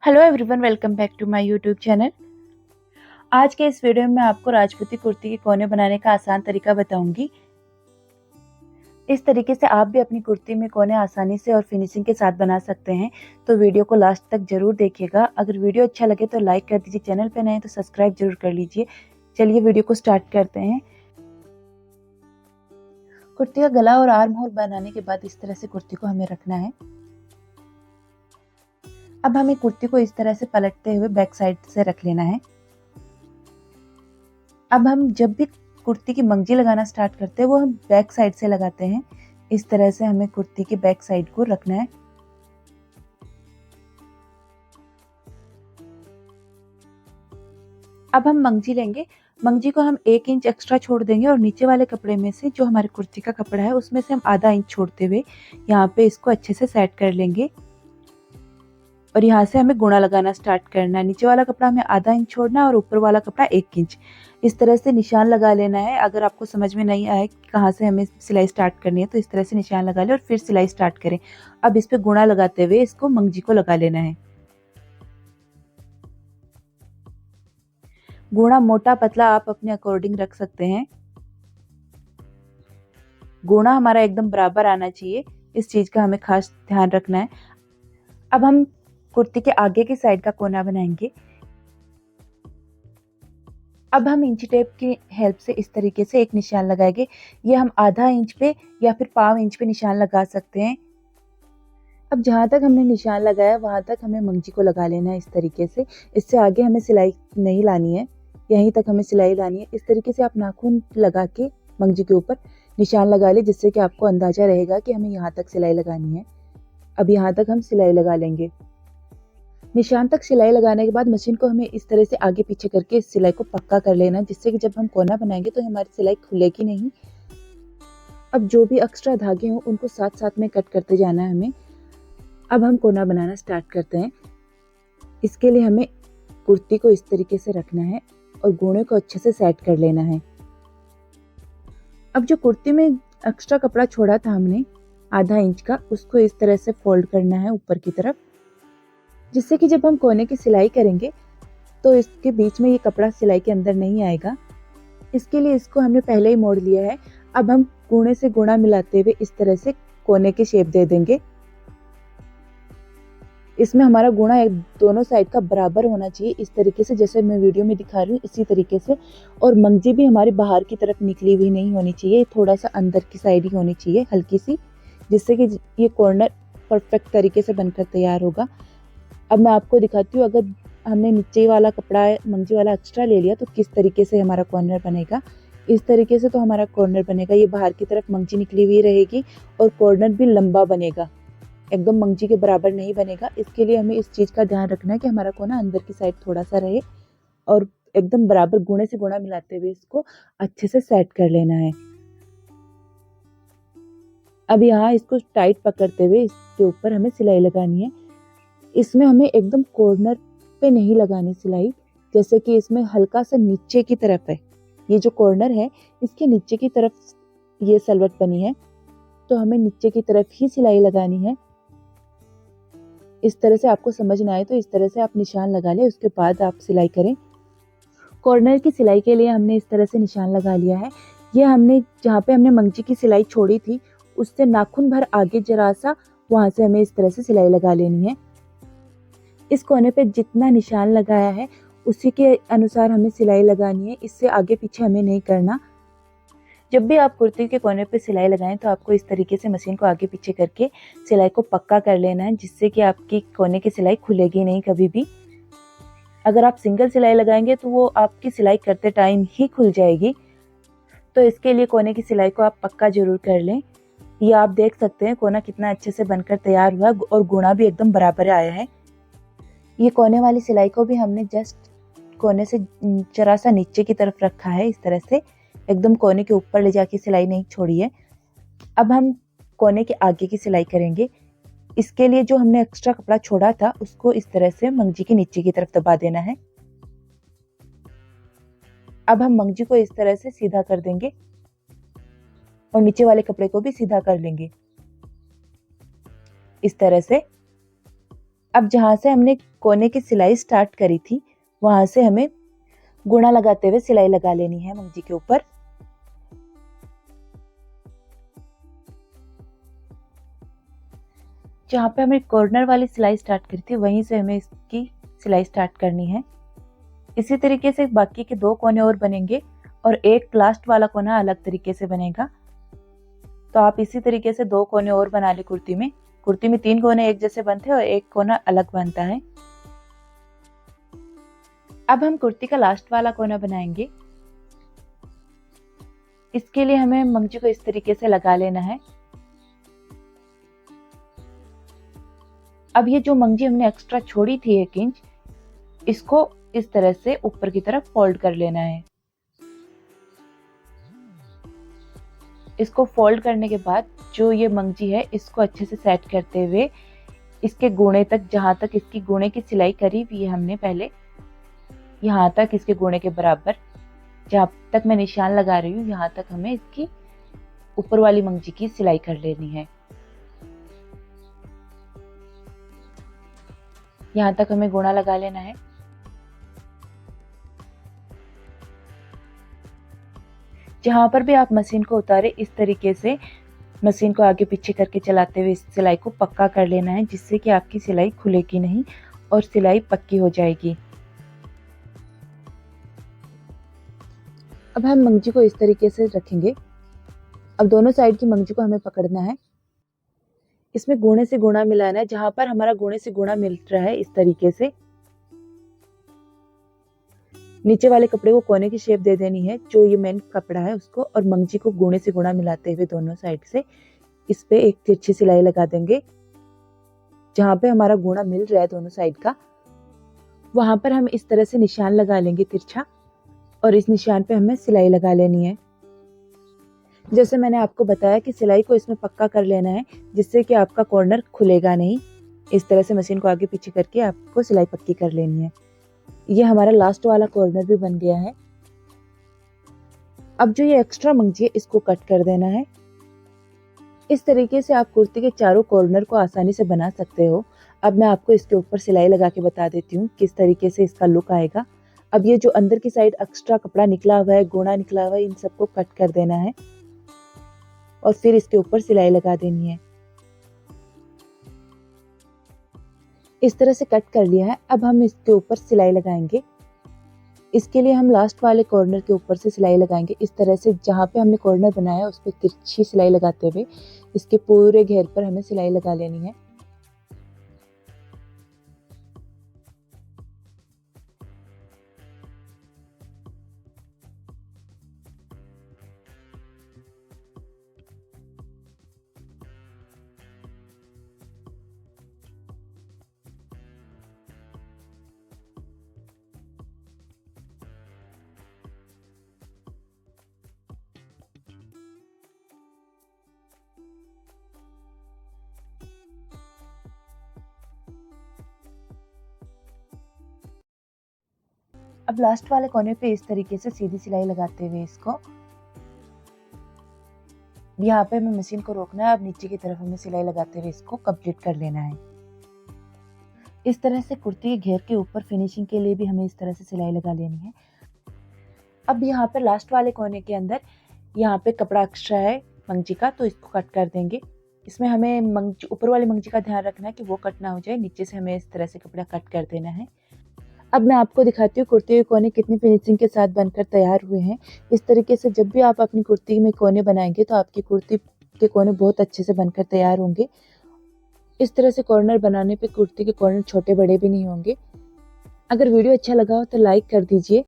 Hello everyone, welcome back to my YouTube channel. आज के इस वीडियो में मैं आपको राजपूती कुर्ती के कोने बनाने का आसान तरीका बताऊंगी। इस तरीके से आप भी अपनी कुर्ती में कोने आसानी से और फिनिशिंग के साथ बना सकते हैं। तो वीडियो को लास्ट तक जरूर देखिएगा। अगर वीडियो अच्छा लगे तो लाइक कर दीजिए, चैनल पे नए हैं तो सब्सक्राइब जरूर कर लीजिए। चलिए वीडियो को स्टार्ट करते हैं। कुर्ती का गला और आर्म होल बनाने के बाद इस तरह से कुर्ती को हमें रखना है। अब हमें कुर्ती को इस तरह से पलटते हुए बैक साइड से रख लेना है। अब हम जब भी कुर्ती की मंगजी लगाना स्टार्ट करते हैं वो हम बैक साइड से लगाते हैं। इस तरह से हमें कुर्ती की बैक साइड को रखना है। अब हम मंगजी लेंगे। मंगजी को हम 1 इंच एक्स्ट्रा छोड़ देंगे और नीचे वाले कपड़े में से जो हमारे कुर्ती का कपड़ा है उसमें से हम आधा इंच छोड़ते हुए यहाँ पे इसको अच्छे से सेट कर लेंगे। और यहाँ से हमें गुणा लगाना स्टार्ट करना है। नीचे वाला कपड़ा हमें आधा इंच छोड़ना है और ऊपर वाला कपड़ा 1 इंच। इस तरह से निशान लगा लेना है। अगर आपको समझ में नहीं आए कि कहाँ से हमें सिलाई स्टार्ट करनी है तो इस तरह से निशान लगा ले और फिर सिलाई स्टार्ट करें। अब इस पे गुणा लगाते हुए इसको मंगजी को लगा लेना है। गुणा मोटा पतला आप अपने अकॉर्डिंग रख सकते हैं। गुणा हमारा एकदम बराबर आना चाहिए, इस चीज का हमें खास ध्यान रखना है। अब हम कुर्ती के आगे की साइड का कोना बनाएंगे। अब हम इंची टेप की हेल्प से इस तरीके से एक निशान लगाएंगे। ये हम आधा इंच पे या फिर पाव इंच पे निशान लगा सकते हैं। अब जहाँ तक हमने निशान लगाया वहां तक हमें मंगजी को लगा लेना है इस तरीके से। इससे आगे हमें सिलाई नहीं लानी है, यहीं तक हमें सिलाई लानी है। इस तरीके से आप नाखून लगा के मंगजी के ऊपर निशान लगा ले, जिससे कि आपको अंदाजा रहेगा कि हमें यहाँ तक सिलाई लगानी है। अब यहाँ तक हम सिलाई लगा लेंगे। निशान तक सिलाई लगाने के बाद मशीन को हमें इस तरह से आगे पीछे करके इस सिलाई को पक्का कर लेना, जिससे कि जब हम कोना बनाएंगे तो हमारी सिलाई खुलेगी नहीं। अब जो भी एक्स्ट्रा धागे हों उनको साथ साथ में कट करते जाना है हमें। अब हम कोना बनाना स्टार्ट करते हैं। इसके लिए हमें कुर्ती को इस तरीके से रखना है और गोने को अच्छे से सेट कर लेना है। अब जो कुर्ती में एक्स्ट्रा कपड़ा छोड़ा था हमने आधा इंच का, उसको इस तरह से फोल्ड करना है ऊपर की तरफ, जिससे कि जब हम कोने की सिलाई करेंगे तो इसके बीच में ये कपड़ा सिलाई के अंदर नहीं आएगा। इसके लिए इसको हमने पहले ही मोड़ लिया है। अब हम गुणे से गुणा मिलाते हुए इस तरह से कोने की शेप दे देंगे। इसमें हमारा गुणा एक दोनों साइड का बराबर होना चाहिए, इस तरीके से जैसे मैं वीडियो में दिखा रही हूँ इसी तरीके से। और मंगजी भी हमारी बाहर की तरफ निकली हुई नहीं होनी चाहिए, थोड़ा सा अंदर की साइड ही होनी चाहिए, हल्की सी, जिससे कि ये कॉर्नर परफेक्ट तरीके से बनकर तैयार होगा। अब मैं आपको दिखाती हूँ, अगर हमने नीचे वाला कपड़ा मंगजी वाला एक्स्ट्रा ले लिया तो किस तरीके से हमारा कॉर्नर बनेगा। इस तरीके से तो हमारा कॉर्नर बनेगा, ये बाहर की तरफ मंगजी निकली हुई रहेगी और कॉर्नर भी लंबा बनेगा, एकदम मंगजी के बराबर नहीं बनेगा। इसके लिए हमें इस चीज का ध्यान रखना है कि हमारा कोना अंदर की साइड थोड़ा सा रहे और एकदम बराबर गुणे से गुणा मिलाते हुए इसको अच्छे से सेट कर लेना है। अब यहाँ इसको टाइट पकड़ते हुए इसके ऊपर हमें सिलाई लगानी है। इसमें हमें एकदम कॉर्नर पे नहीं लगानी सिलाई, जैसे कि इसमें हल्का सा नीचे की तरफ है, ये जो कॉर्नर है इसके नीचे की तरफ ये सलवट बनी है, तो हमें नीचे की तरफ ही सिलाई लगानी है। इस तरह से आपको समझ ना आए तो इस तरह से आप निशान लगा लें, उसके बाद आप सिलाई करें। कॉर्नर की सिलाई के लिए हमने इस तरह से निशान लगा लिया है। ये हमने जहाँ पे हमने मंगजी की सिलाई छोड़ी थी उससे नाखून भर आगे जरा सा, वहां से हमें इस तरह से सिलाई लगा लेनी है। इस कोने पे जितना निशान लगाया है उसी के अनुसार हमें सिलाई लगानी है, इससे आगे पीछे हमें नहीं करना। जब भी आप कुर्ती के कोने पे सिलाई लगाएं तो आपको इस तरीके से मशीन को आगे पीछे करके सिलाई को पक्का कर लेना है, जिससे कि आपकी कोने की सिलाई खुलेगी नहीं कभी भी। अगर आप सिंगल सिलाई लगाएंगे तो वो आपकी सिलाई करते टाइम ही खुल जाएगी, तो इसके लिए कोने की सिलाई को आप पक्का जरूर कर लें। ये आप देख सकते हैं कोना कितना अच्छे से बनकर तैयार हुआ और गुणा भी एकदम बराबर आया है। ये कोने वाली सिलाई को भी हमने जस्ट कोने से जरा सा नीचे की तरफ रखा है, इस तरह से एकदम कोने के ऊपर ले जाके सिलाई नहीं छोड़ी है। अब हम कोने के आगे की सिलाई करेंगे। इसके लिए जो हमने एक्स्ट्रा कपड़ा छोड़ा था उसको इस तरह से मंगजी के नीचे की तरफ दबा देना है। अब हम मंगजी को इस तरह से सीधा कर देंगे और नीचे वाले कपड़े को भी सीधा कर लेंगे इस तरह से। अब जहाँ से हमने कोने की सिलाई स्टार्ट करी थी वहां से हमें गुणा लगाते हुए सिलाई लगा लेनी है मंगजी के ऊपर। जहाँ पे हमें कॉर्नर वाली सिलाई स्टार्ट करी थी वहीं से हमें इसकी सिलाई स्टार्ट करनी है। इसी तरीके से बाकी के 2 कोने और बनेंगे और एक लास्ट वाला कोना अलग तरीके से बनेगा। तो आप इसी तरीके से 2 कोने और बना ले कुर्ती में। कुर्ती में 3 कोने एक जैसे बनते हैं और एक कोना अलग बनता है। अब हम कुर्ती का लास्ट वाला कोना बनाएंगे। इसके लिए हमें मंगजी को इस तरीके से लगा लेना है। अब ये जो मंगजी हमने एक्स्ट्रा छोड़ी थी 1 इंच, इसको इस तरह से ऊपर की तरफ फोल्ड कर लेना है। इसको फोल्ड करने के बाद जो ये मंगजी है इसको अच्छे से सेट करते हुए इसके गुणे तक, जहां तक इसकी गुणे की सिलाई करी हुई है हमने पहले, यहाँ तक इसके गुणे के बराबर जहां तक मैं निशान लगा रही हूँ यहाँ तक हमें इसकी ऊपर वाली मंगजी की सिलाई कर लेनी है। यहाँ तक हमें गुणा लगा लेना है। जहां पर भी आप मशीन को उतारे इस तरीके से मशीन को आगे पीछे करके चलाते हुए इस सिलाई को पक्का कर लेना है, जिससे कि आपकी सिलाई खुलेगी नहीं और सिलाई पक्की हो जाएगी। अब हम मंगजी को इस तरीके से रखेंगे। अब दोनों साइड की मंगजी को हमें पकड़ना है। इसमें गुणे से गुणा मिलाना है। जहां पर हमारा गुणे से गुणा मिल रहा है इस तरीके से नीचे वाले कपड़े को कोने की शेप दे देनी है, जो ये मेन कपड़ा है उसको, और मंगजी को गुणे से गुणा मिलाते हुए दोनों साइड से इस पे एक तिरछी सिलाई लगा देंगे। जहां पे हमारा गुणा मिल रहा है दोनों साइड का वहां पर हम इस तरह से निशान लगा लेंगे तिरछा, और इस निशान पे हमें सिलाई लगा लेनी है। जैसे मैंने आपको बताया कि सिलाई को इसमें पक्का कर लेना है, जिससे कि आपका कॉर्नर खुलेगा नहीं। इस तरह से मशीन को आगे पीछे करके आपको सिलाई पक्की कर लेनी है। ये हमारा लास्ट वाला कॉर्नर भी बन गया है। अब जो ये एक्स्ट्रा मंगजी है इसको कट कर देना है। इस तरीके से आप कुर्ती के चारों कॉर्नर को आसानी से बना सकते हो। अब मैं आपको इसके ऊपर सिलाई लगा के बता देती हूँ किस तरीके से इसका लुक आएगा। अब ये जो अंदर की साइड एक्स्ट्रा कपड़ा निकला हुआ है, गुणा निकला हुआ है, इन सबको कट कर देना है और फिर इसके ऊपर सिलाई लगा देनी है। इस तरह से कट कर लिया है। अब हम इसके ऊपर सिलाई लगाएंगे। इसके लिए हम लास्ट वाले कॉर्नर के ऊपर से सिलाई लगाएंगे। इस तरह से जहाँ पे हमने कॉर्नर बनाया है उस पर तिरछी सिलाई लगाते हुए इसके पूरे घेर पर हमें सिलाई लगा लेनी है। अब लास्ट वाले कोने पे इस तरीके से सीधी सिलाई लगाते हुए इसको यहाँ पे हमें मशीन को रोकना है। अब नीचे की तरफ हमें सिलाई लगाते हुए इसको कंप्लीट कर लेना है। इस तरह से कुर्ती के घेर के ऊपर फिनिशिंग के लिए भी हमें इस तरह से सिलाई लगा लेनी है। अब यहाँ पे लास्ट वाले कोने के अंदर यहाँ पे कपड़ा एक्स्ट्रा है मंगजी का, तो इसको कट कर देंगे। इसमें हमें मंगजी, ऊपर वाली मंगजी का ध्यान रखना है कि वो कट ना हो जाए। नीचे से हमें इस तरह से कपड़ा कट कर देना है। अब मैं आपको दिखाती हूँ कुर्ती के कोने कितनी फिनिशिंग के साथ बनकर तैयार हुए हैं। इस तरीके से जब भी आप अपनी कुर्ती में कोने बनाएंगे तो आपकी कुर्ती के कोने बहुत अच्छे से बनकर तैयार होंगे। इस तरह से कॉर्नर बनाने पे कुर्ती के कॉर्नर छोटे बड़े भी नहीं होंगे। अगर वीडियो अच्छा लगा हो तो लाइक कर दीजिए